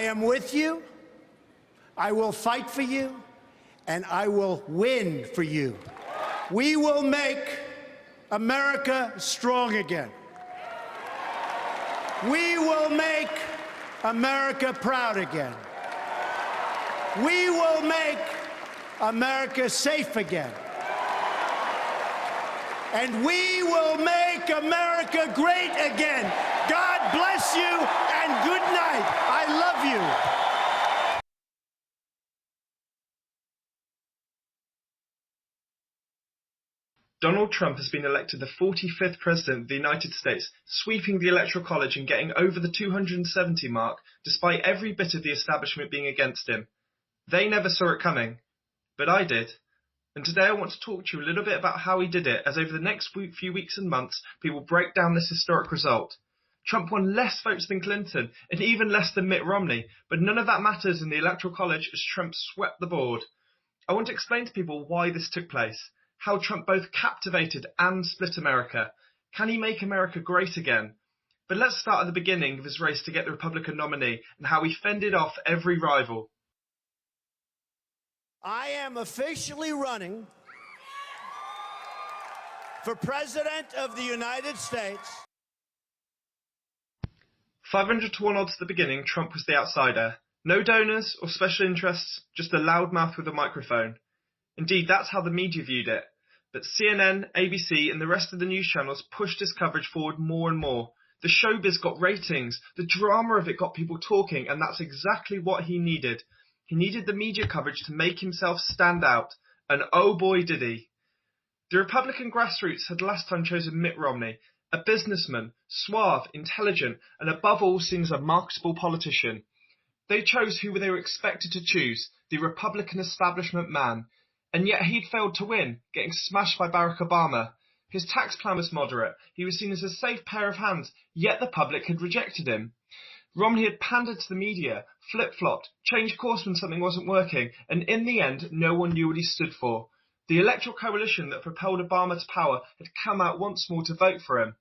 I am with you, I will fight for you, and I will win for you. We will make America strong again. We will make America proud again. We will make America safe again. And we will make America great again. God bless you and good night. I love you. Donald Trump has been elected the 45th President of the United States, sweeping the Electoral College and getting over the 270 mark, despite every bit of the establishment being against him. They never saw it coming, but I did. And today I want to talk to you a little bit about how he did it, as over the next few weeks and months, people break down this historic result. Trump won less votes than Clinton, and even less than Mitt Romney, but none of that matters in the Electoral College as Trump swept the board. I want to explain to people why this took place, how Trump both captivated and split America. Can he make America great again? But let's start at the beginning of his race to get the Republican nominee, and how he fended off every rival. I am officially running for President of the United States. 500 to 1 odds at the beginning, Trump was the outsider. No donors or special interests, just a loudmouth with a microphone. Indeed, that's how the media viewed it. But CNN, ABC and the rest of the news channels pushed his coverage forward more and more. The showbiz got ratings, the drama of it got people talking, and that's exactly what he needed. He needed the media coverage to make himself stand out, and oh boy did he. The Republican grassroots had last time chosen Mitt Romney, a businessman, suave, intelligent, and above all seen as a marketable politician. They chose who they were expected to choose, the Republican establishment man, and yet he'd failed to win, getting smashed by Barack Obama. His tax plan was moderate, he was seen as a safe pair of hands, yet the public had rejected him. Romney had pandered to the media, flip-flopped, changed course when something wasn't working, and in the end, no one knew what he stood for. The electoral coalition that propelled Obama to power had come out once more to vote for him.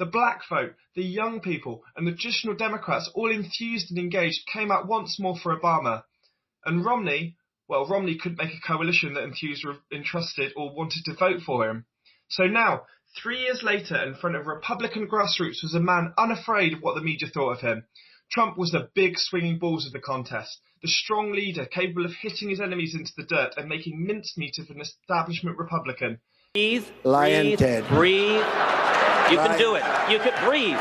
The black vote, the young people, and the traditional Democrats, all enthused and engaged, came out once more for Obama. And Romney, well, Romney couldn't make a coalition that enthused or entrusted or wanted to vote for him. So now, 3 years later, in front of Republican grassroots was a man unafraid of what the media thought of him. Trump was the big swinging balls of the contest, the strong leader capable of hitting his enemies into the dirt and making mincemeat of an establishment Republican. Breathe, Lion Ted. breathe. You can do it. You can breathe.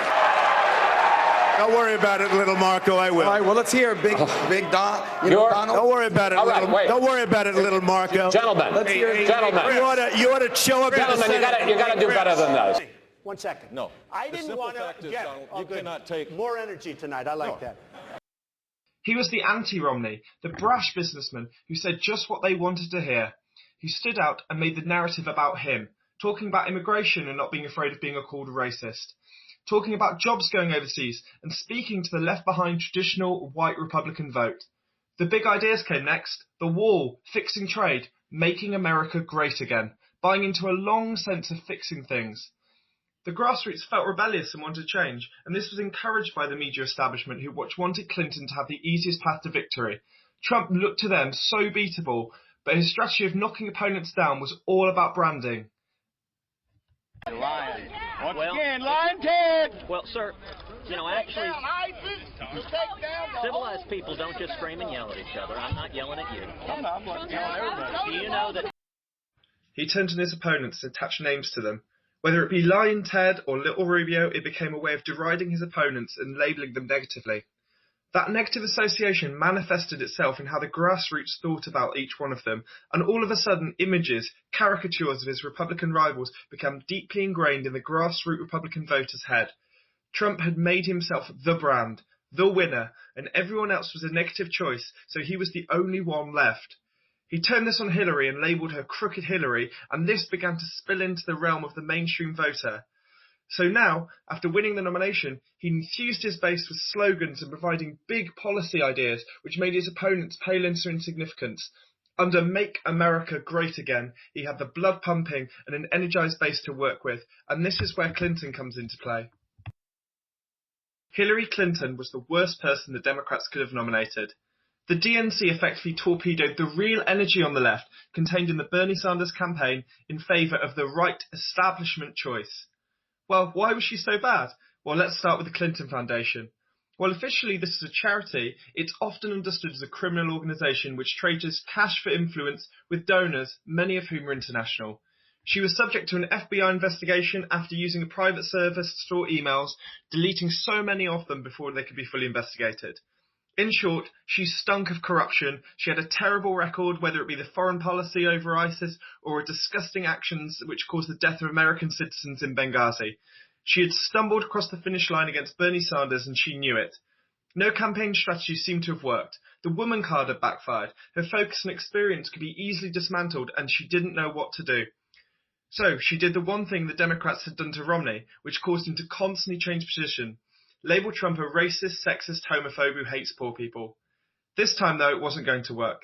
Don't worry about it, little Marco. I will. All right, well, let's hear Big Don. Donald. Don't worry about it, All right, little. wait. Don't worry about it, little Marco. Gentlemen, gentlemen, You ought to chill a bit. gentlemen, you got to do better than those. 1 second. No. I The didn't simple want fact to is, get Donald, you cannot take more energy tonight. I like that. He was the anti-Romney, the brash businessman who said just what they wanted to hear. He stood out and made the narrative about him, talking about immigration and not being afraid of being called a racist, talking about jobs going overseas and speaking to the left-behind traditional white Republican vote. The big ideas came next: the wall, fixing trade, making America great again, buying into a long sense of fixing things. The grassroots felt rebellious and wanted change, and this was encouraged by the media establishment who wanted Clinton to have the easiest path to victory. Trump looked to them so beatable, but his strategy of knocking opponents down was all about branding. Lion. Once again, Lion Ted! Well, sir, you know, actually, civilized people don't just scream and yell at each other. I'm not yelling at you. I'm yelling at everybody. Do you know that? He turned on his opponents and attached names to them. Whether it be Lion Ted or Little Rubio, it became a way of deriding his opponents and labelling them negatively. That negative association manifested itself in how the grassroots thought about each one of them, and all of a sudden images, caricatures of his Republican rivals became deeply ingrained in the grassroots Republican voter's head. Trump had made himself the brand, the winner, and everyone else was a negative choice, so he was the only one left. He turned this on Hillary and labelled her Crooked Hillary, and this began to spill into the realm of the mainstream voter. So now, after winning the nomination, he enthused his base with slogans and providing big policy ideas which made his opponents pale into insignificance. Under Make America Great Again, he had the blood pumping and an energised base to work with, and this is where Clinton comes into play. Hillary Clinton was the worst person the Democrats could have nominated. The DNC effectively torpedoed the real energy on the left contained in the Bernie Sanders campaign in favour of the right establishment choice. Well, why was she so bad? Well, let's start with the Clinton Foundation. While officially this is a charity, it's often understood as a criminal organisation which trades cash for influence with donors, many of whom are international. She was subject to an FBI investigation after using a private service to store emails, deleting so many of them before they could be fully investigated. In short, she stunk of corruption. She had a terrible record, whether it be the foreign policy over ISIS or her disgusting actions which caused the death of American citizens in Benghazi. She had stumbled across the finish line against Bernie Sanders and she knew it. No campaign strategy seemed to have worked. The woman card had backfired. Her focus and experience could be easily dismantled and she didn't know what to do. So she did the one thing the Democrats had done to Romney, which caused him to constantly change position. Label Trump a racist, sexist homophobe who hates poor people. This time, though, it wasn't going to work.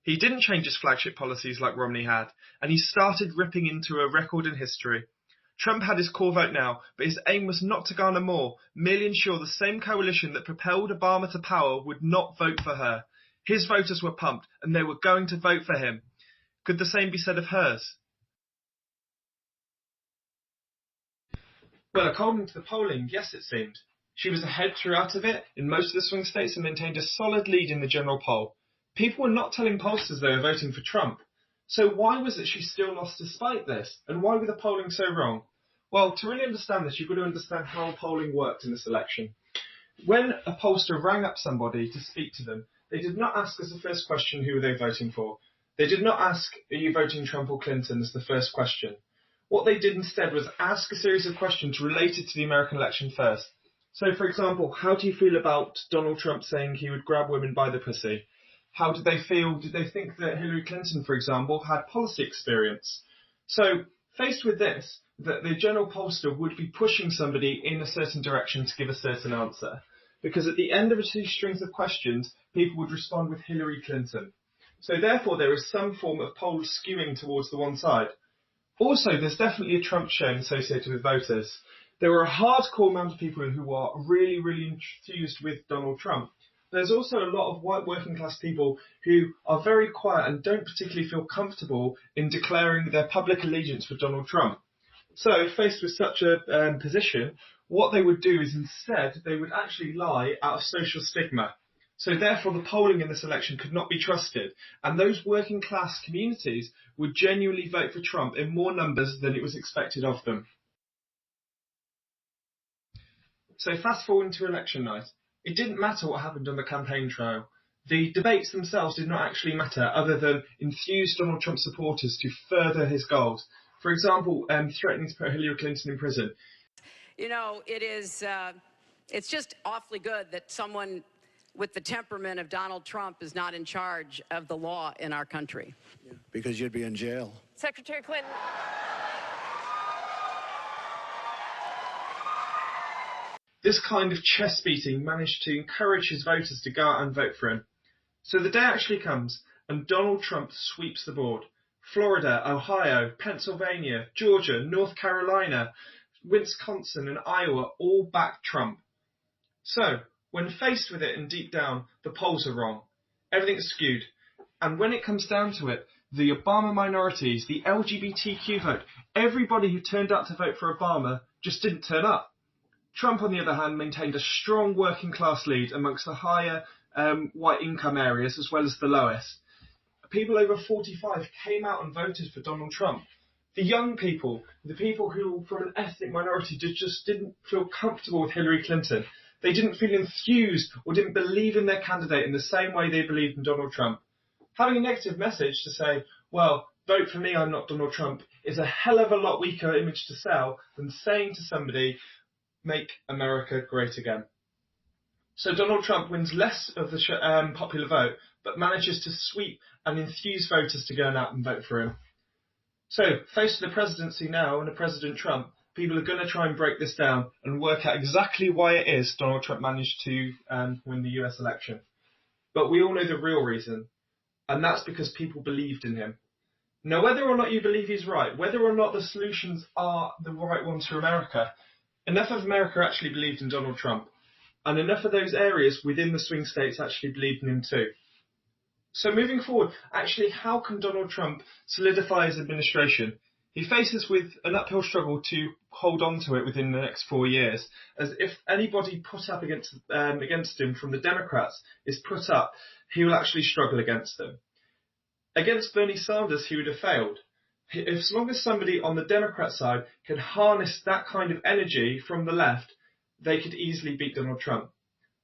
He didn't change his flagship policies like Romney had, and he started ripping into a record in history. Trump had his core vote now, but his aim was not to garner more, merely ensure the same coalition that propelled Obama to power would not vote for her. His voters were pumped, and they were going to vote for him. Could the same be said of hers? Well, according to the polling, yes, it seemed. She was ahead throughout of it in most of the swing states and maintained a solid lead in the general poll. People were not telling pollsters they were voting for Trump. So why was it she still lost despite this? And why were the polling so wrong? Well, to really understand this, you've got to understand how polling worked in this election. When a pollster rang up somebody to speak to them, they did not ask as the first question who were they voting for. They did not ask, are you voting Trump or Clinton, as the first question. What they did instead was ask a series of questions related to the American election first. So, for example, how do you feel about Donald Trump saying he would grab women by the pussy? How did they feel? Did they think that Hillary Clinton, for example, had policy experience? So, faced with this, that the general pollster would be pushing somebody in a certain direction to give a certain answer. Because at the end of two strings of questions, people would respond with Hillary Clinton. So therefore, there is some form of poll skewing towards the one side. Also, there's definitely a Trump shame associated with voters. There were a hardcore amount of people who are really, really enthused with Donald Trump. There's also a lot of white working class people who are very quiet and don't particularly feel comfortable in declaring their public allegiance for Donald Trump. So, faced with such a position, what they would do is instead they would actually lie out of social stigma. So therefore the polling in this election could not be trusted, and those working class communities would genuinely vote for Trump in more numbers than it was expected of them. So fast forward to election night. It didn't matter what happened on the campaign trail. The debates themselves did not actually matter, other than enthused Donald Trump supporters to further his goals. For example, threatening to put Hillary Clinton in prison. You know, it's just awfully good that someone with the temperament of Donald Trump is not in charge of the law in our country. Yeah, because you'd be in jail. Secretary Clinton. This kind of chest beating managed to encourage his voters to go out and vote for him. So the day actually comes, and Donald Trump sweeps the board. Florida, Ohio, Pennsylvania, Georgia, North Carolina, Wisconsin and Iowa all backed Trump. So, when faced with it and deep down, the polls are wrong. Everything's skewed. And when it comes down to it, the Obama minorities, the LGBTQ vote, everybody who turned out to vote for Obama just didn't turn up. Trump, on the other hand, maintained a strong working class lead amongst the higher white income areas as well as the lowest. People over 45 came out and voted for Donald Trump. The young people, the people who from an ethnic minority just didn't feel comfortable with Hillary Clinton. They didn't feel enthused or didn't believe in their candidate in the same way they believed in Donald Trump. Having a negative message to say, well, vote for me, I'm not Donald Trump, is a hell of a lot weaker image to sell than saying to somebody, make America great again. So Donald Trump wins less of the popular vote, but manages to sweep and enthuse voters to go out and vote for him. So, faced with the presidency now and a President Trump, people are going to try and break this down and work out exactly why it is Donald Trump managed to win the US election. But we all know the real reason, and that's because people believed in him. Now, whether or not you believe he's right, whether or not the solutions are the right ones for America, enough of America actually believed in Donald Trump. and enough of those areas within the swing states actually believed in him too. So moving forward, actually, how can Donald Trump solidify his administration? He faces with an uphill struggle to hold on to it within the next 4 years, as if anybody put up against him from the Democrats is put up, he will actually struggle against them. Against Bernie Sanders, he would have failed. As long as somebody on the Democrat side can harness that kind of energy from the left, they could easily beat Donald Trump.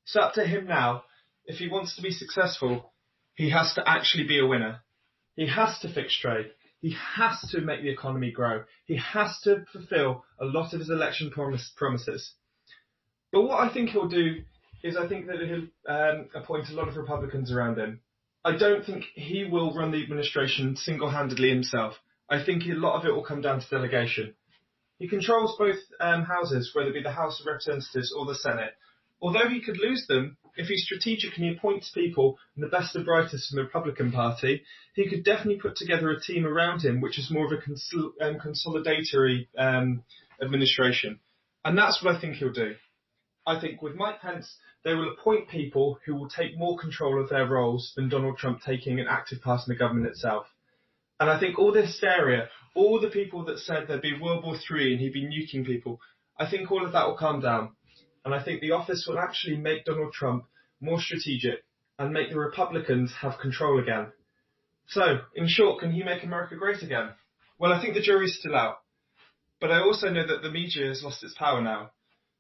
So up to him now, if he wants to be successful, he has to actually be a winner. He has to fix trade. He has to make the economy grow. He has to fulfill a lot of his election promises. But what I think he'll do is I think that he'll appoint a lot of Republicans around him. I don't think he will run the administration single-handedly himself. I think a lot of it will come down to delegation. He controls both houses, whether it be the House of Representatives or the Senate. Although he could lose them, if he's strategic and he appoints people, and the best and brightest from the Republican Party, he could definitely put together a team around him, which is more of a consolidatory administration. And that's what I think he'll do. I think with Mike Pence, they will appoint people who will take more control of their roles than Donald Trump taking an active part in the government itself. And I think all this hysteria, all the people that said there'd be World War III and he'd be nuking people, I think all of that will calm down. And I think the office will actually make Donald Trump more strategic and make the Republicans have control again. So, in short, can he make America great again? Well, I think the jury's still out. But I also know that the media has lost its power now.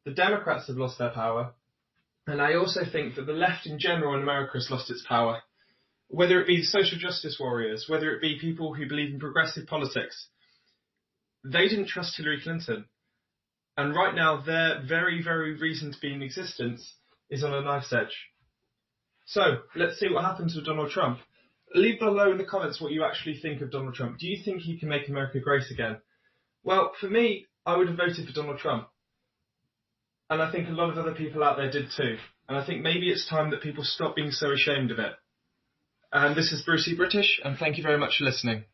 The Democrats have lost their power. And I also think that the left in general in America has lost its power. Whether it be social justice warriors, whether it be people who believe in progressive politics, they didn't trust Hillary Clinton. And right now, their very, very reason to be in existence is on a knife's edge. So, let's see what happens with Donald Trump. Leave below in the comments what you actually think of Donald Trump. Do you think he can make America great again? Well, for me, I would have voted for Donald Trump. And I think a lot of other people out there did too. And I think maybe it's time that people stop being so ashamed of it. And this is Brucey British, and thank you very much for listening.